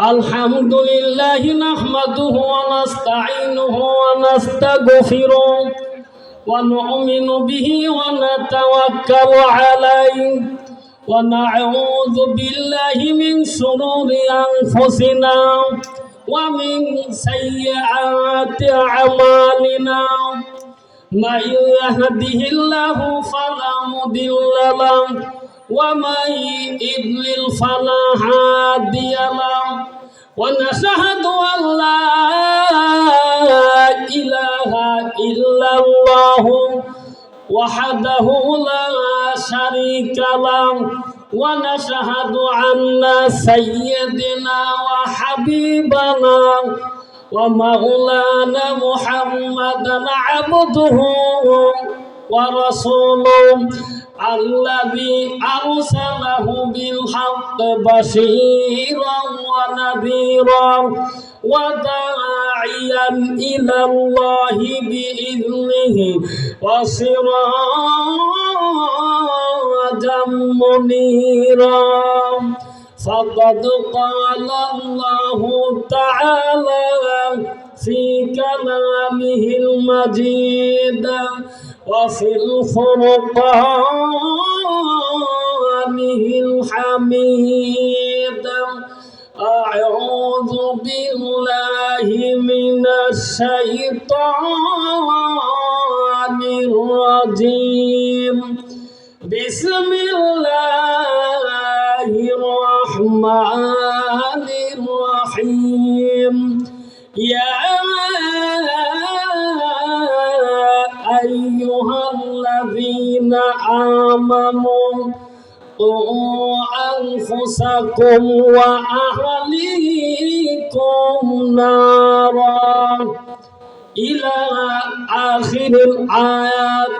الحمد لله نحمده ونستعينه ونستغفره ونؤمن به ونتوكل عليه ونعوذ بالله من شرور أنفسنا ومن سيئات أعمالنا من يهده الله فلا مضل له ومن يضلل فلا هادي له ونشهد أن لا إله إلا الله وحده لا شريك له ونشهد أن سيدنا وحبيبنا ومولانا محمدا عبده ورسوله الذي أرسله بالحق بشيرا ونذيرا وداعيا إلى الله بإذنه وسراجا منيرا فقد قال الله تعالى في كلامه المجيد وفي الفرقانه الحميد أعوذ بالله من الشيطان الرجيم بسم الله الرحمن الرحيم يا أيها الذين آمنوا قوا أنفسكم وأهليكم نارا إلى آخر الآيات.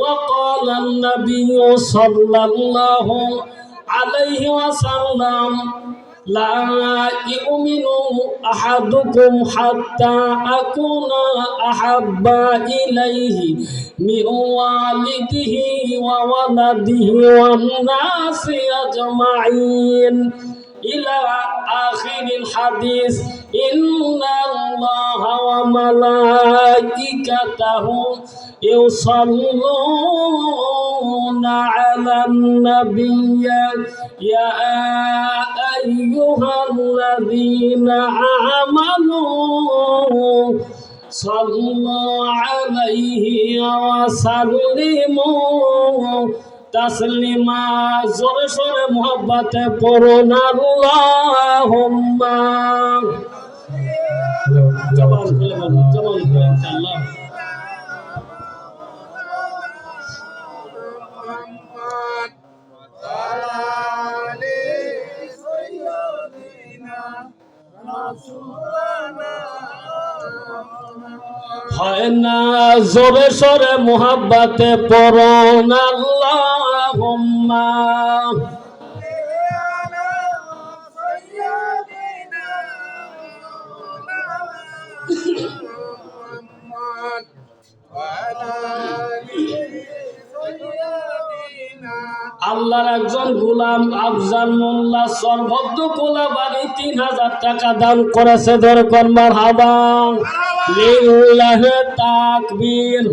وقال النبي صلى الله عليه وسلم لا يؤمن أحدكم حتى أكون أحب إليه من والده وولده والناس أجمعين إلى آخر الحديث. إن الله وملائكته يصلون على النبي يا أيها الذين آمنوا صلوا عليه وسلموا تسليما. زور زور محبت پرون اللهم জবান খুলে বলুন, জবান খুলে আল্লাহ হয় না জোরে সোরে মোহাব্বতে পড়ুন আল্লাহুম্মা আল্লাহর একজন গোলাম আফজাল মোল্লা সর্বদ্দ কোলাবাড়ি ৩০০০ টাকা দান করেছে। দরকার মারহাবা লিল্লাহি তাকবীর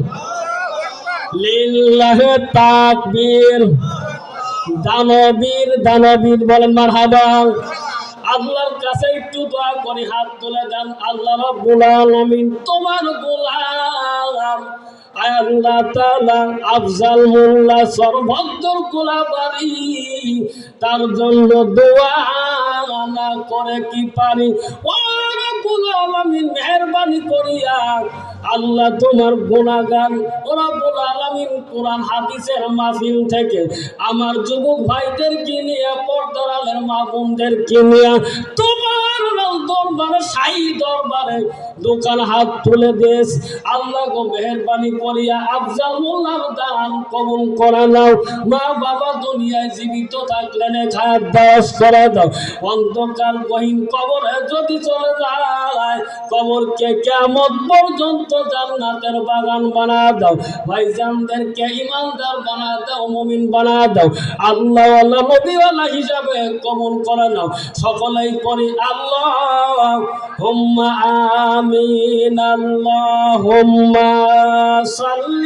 লিল্লাহি তাকবীর। দানবীর দানবীর বলেন মারহাবা। আল্লাহর কাছে একটু দোয়া করি, হাত তুলে দেন। আল্লাহ রাব্বুল আলামিন তোমার গোলাম আল্লাহ তাআলা আফজাল মোল্লা সর্বদ্দর কোলাবাড়ি তার জন্য দোয়া না করে কি পারি? ও রাব্বুল আলামিন মেহেরবানি করিয়া আল্লাহ তোমার গুনাহগার ও রাব্বুল আলামিন কোরআন হাদিসের মাহফিল থেকে আমার যুবক ভাইদেরকে নিয়ে পর্দার আলের মা বোনদেরকে নিয়ে তোমার দরবারে শাহী দরবারে দোকান হাত তুলে দেশ আল্লাহ গো মেহেরবানি করিয়া আফজাল মোল্লার দান কবুল করে নাও মা বাবা দুনিয়ায় জীবিত থাকলে খায়াত দাস করে দাও অন্ধকার গহীন কবরে যদি চলে যায় কবরকে কিয়ামত পর্যন্ত জান্নাতের বাগান বানা দাও ভাইজানদেরকে ঈমানদার বানা দাও মুমিন বানা দাও আল্লাহ ওয়ালা নবীওয়ালা হিসাবে কবুল করে নাও সকলেই পড়ি আল্লাহুম্মা আমিন আল্লাহুম্মা সাল্লি